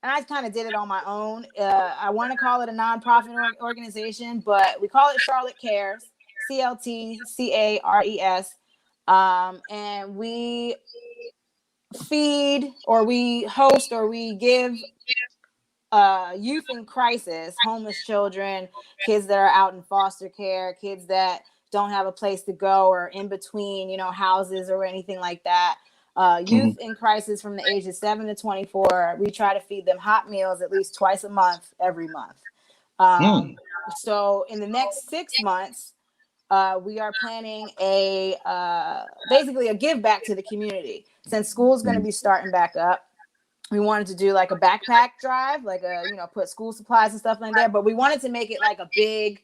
and I kind of did it on my own. I want to call it a nonprofit organization, but we call it Charlotte Cares, CLTCARES. And we feed, or we host, or we give youth in crisis, homeless children, kids that are out in foster care, kids that don't have a place to go or in between, houses or anything like that. Youth Mhm. in crisis from the ages 7 to 24. We try to feed them hot meals at least twice a month, every month. Mhm. So in the next 6 months, we are planning basically a give back to the community. Since school's going to be starting back up, we wanted to do like a backpack drive, like put school supplies and stuff in there, but we wanted to make it like a big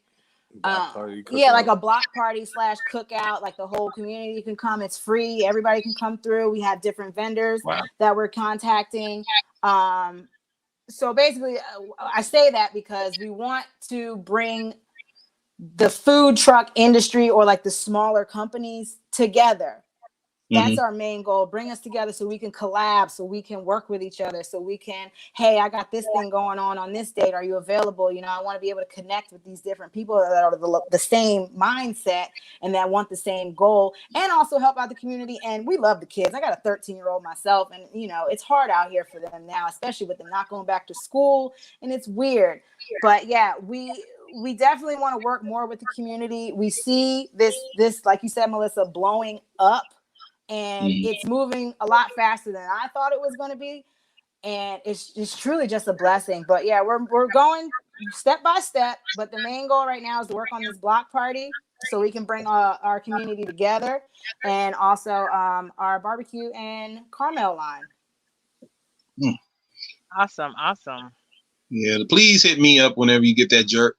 Block party like cookout. a block party / cookout. Like the whole community can come. It's free. Everybody can come through. We have different vendors Wow. that we're contacting. So basically, I say that because we want to bring the food truck industry, or like the smaller companies, together. That's Mhm. our main goal. Bring us together so we can collab, so we can work with each other, so we can, hey, I got this thing going on this date. Are you available? I want to be able to connect with these different people that are the same mindset and that want the same goal, and also help out the community. And we love the kids. I got a 13-year-old myself, and it's hard out here for them now, especially with them not going back to school, and it's weird. But yeah, we definitely want to work more with the community. We see this, like you said, Melissa, blowing up, and Mhm. it's moving a lot faster than I thought it was going to be, and it's truly just a blessing. But yeah, we're going step by step, but the main goal right now is to work on this block party so we can bring our community together, and also our barbecue and caramel line. Awesome. Yeah. Please hit me up whenever you get that jerk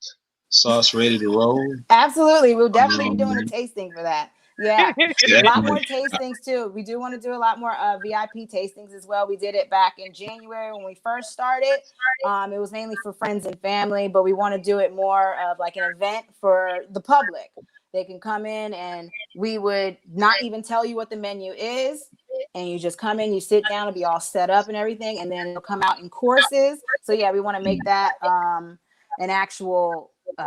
sauce ready to roll. Absolutely, we'll definitely be doing a Um, tasting for that. Yeah, a lot more definitely. tastings too. We do want to do a lot more VIP tastings as well. We did it back in January when we first started. It was mainly for friends and family, but we want to do it more of like an event for the public. They can come in, and we would not even tell you what the menu is, and you just come in, you sit down, it'll be all set up and everything, and then it'll come out in courses. So yeah, we want to make that an actual we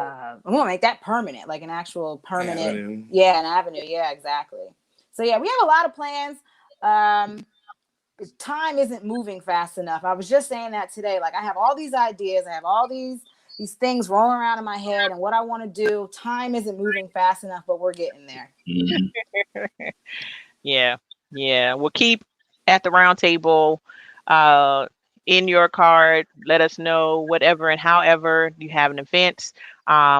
want to make that permanent, like an actual permanent. Avenue. Yeah, an avenue. Yeah, exactly. So yeah, we have a lot of plans. Time isn't moving fast enough. I was just saying that today. Like, I have all these ideas, I have all these things rolling around in my head and what I want to do. Time isn't moving fast enough, but we're getting there. Mm-hmm. Yeah. We'll keep at the Roundtable in your card. Let us know whatever and however you have an event.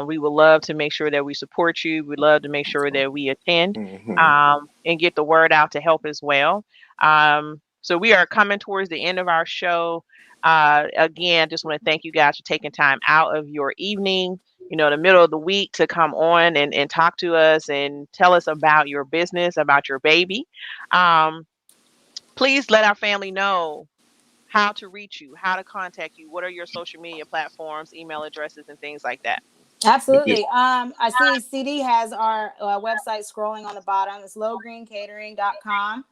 We would love to make sure that we support you. We'd love to make sure that we attend and get the word out to help as well. So we are coming towards the end of our show. Again, just want to thank you guys for taking time out of your evening, the middle of the week, to come on and talk to us and tell us about your business, about your baby. Please let our family know how to reach you, how to contact you. What are your social media platforms, email addresses, and things like that? Absolutely. I see CD has our website scrolling on the bottom. It's lowgreencatering.com.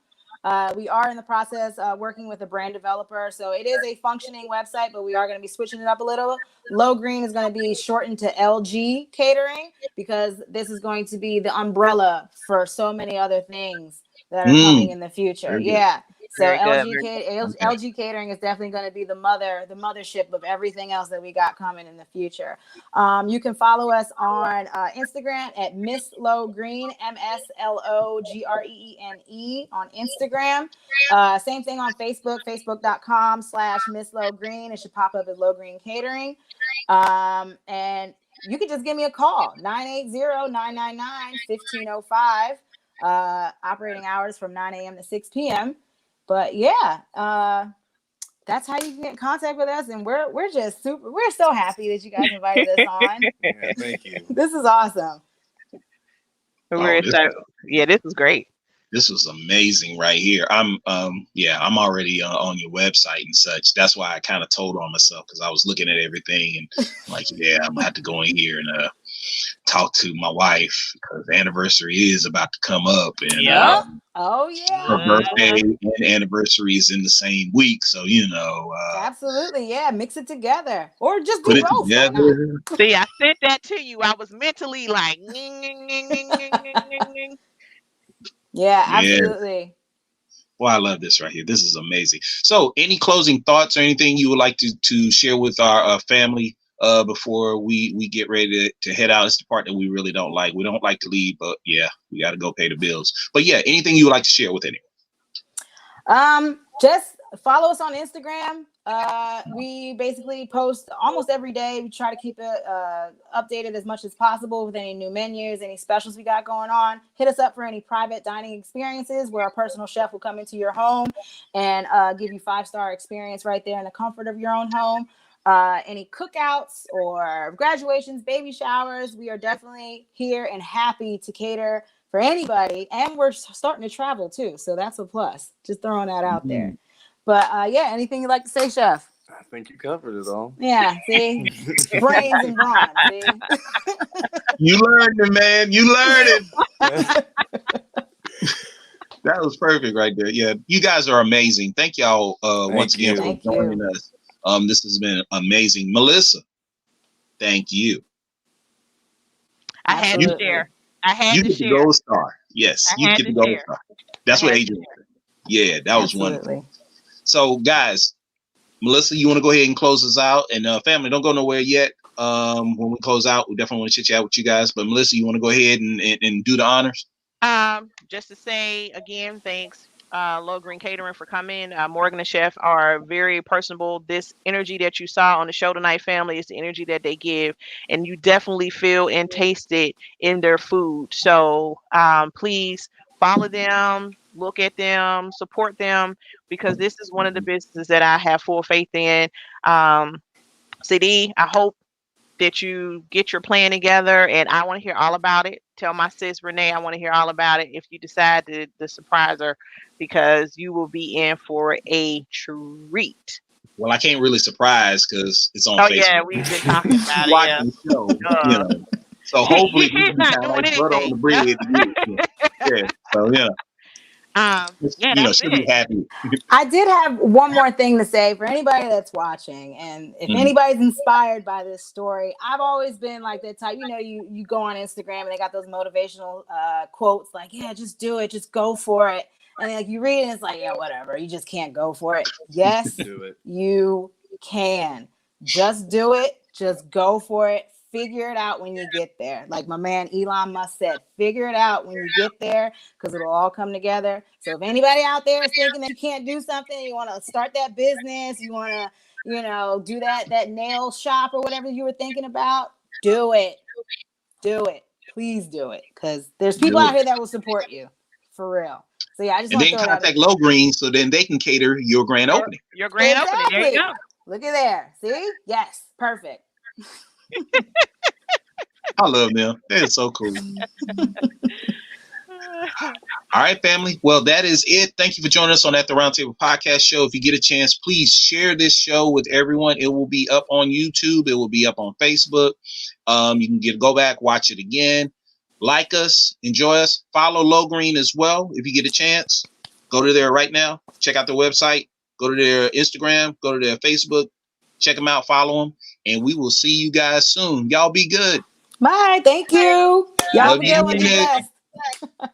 We are in the process working with a brand developer. So it is a functioning website, but we are going to be switching it up a little. Low Green is going to be shortened to LG Catering, because this is going to be the umbrella for so many other things that are coming in the future. Yeah. So LG Catering is definitely going to be the mothership of everything else that we got coming in the future. You can follow us on Instagram at Miss Low Green, MSLOGREENE on Instagram. Same thing on Facebook, facebook.com/Miss Low Green. It should pop up as Low Green Catering. And you can just give me a call, 980-999-1505. Operating hours from 9 a.m. to 6 p.m. But yeah, that's how you can get in contact with us. And we're so happy that you guys invited us on. Yeah, thank you. This is awesome. We're excited. Yeah, this is great. This was amazing right here. I'm already on your website and such. That's why I kind of told on myself, because I was looking at everything and like, yeah, I'm gonna have to go in here and talk to my wife, because the anniversary is about to come up, and her birthday and anniversary is in the same week. So absolutely, yeah, mix it together or just put do it both. together. See, I sent that to you. I was mentally like, yeah, absolutely. Well, I love this right here. This is amazing. So, any closing thoughts or anything you would like to share with our family before we get ready to head out? It's the part that we really don't like. We don't like to leave, but yeah, we got to go pay the bills. But yeah, anything you would like to share with anyone? Just follow us on Instagram. We basically post almost every day. We try to keep it updated as much as possible with any new menus, any specials we got going on. Hit us up for any private dining experiences where a personal chef will come into your home and give you 5-star experience right there in the comfort of your own home. Any cookouts or graduations, baby showers, we are definitely here and happy to cater for anybody. And we're starting to travel too, so that's a plus. Just throwing that out there. But yeah, anything you'd like to say, Chef? I think you covered it all. Yeah, see? Brains and brawn, see? You learned it, man. You learned it. That was perfect right there. Yeah, you guys are amazing. Thank y'all once again for joining us. This has been amazing. Melissa, thank you. I had to share. You get the gold star. Yes, you get the gold star. That's what Adrian said. Yeah, that was wonderful. So, guys, Melissa, you want to go ahead and close us out? And family, don't go nowhere yet. When we close out, we definitely want to chit chat with you guys. But Melissa, you want to go ahead and do the honors? Just to say again, thanks, Low Green Catering, for coming. Morgan and Chef are very personable. This energy that you saw on the show tonight, family, is the energy that they give, and you definitely feel and taste it in their food. So please follow them, look at them, support them, because this is one of the businesses that I have full faith in. CD, I hope that you get your plan together, and I want to hear all about it. Tell my sis Renee I want to hear all about it if you decide to surprise her, because you will be in for a treat. Well, I can't really surprise because it's on Facebook. Yeah, we've been talking about it. Watching the show, So hopefully we can kind of like butter on the bread. Yeah. So yeah. Yeah, You know, that's she'll be it. happy. I did have one more thing to say for anybody that's watching, and if Mhm. anybody's inspired by this story, I've always been like that type. You know, you go on Instagram and they got those motivational quotes like, "Yeah, just do it, just go for it," and then, like you read it, and it's like, "Yeah, whatever, you just can't go for it." Yes, Do it. you can. Just do it. Just go for it. Figure it out when you get there. Like my man Elon Musk said, figure it out when you get there because it'll all come together. So if anybody out there is thinking that you can't do something, you want to start that business, you want to, do that nail shop or whatever you were thinking about, do it. Do it. Please do it because there's people Do out it. here that will support you for real. So yeah, I just And want to then throw that contact in. Low Green so then they can cater your grand opening. Your grand opening. There you Exactly. go. Look at there. See? Yes. Perfect. I love them. They're so cool. All right, family. Well, that is it. Thank you for joining us on At the Roundtable Podcast Show. If you get a chance, please share this show with everyone. It will be up on YouTube. It will be up on Facebook. You can go back, watch it again. Like us, enjoy us. Follow Low Green as well. If you get a chance, go to there right now. Check out their website. Go to their Instagram. Go to their Facebook. Check them out. Follow them. And we will see you guys soon. Y'all be good. Bye. Thank you. Y'all have Love a you, good one. Be Nick. blessed.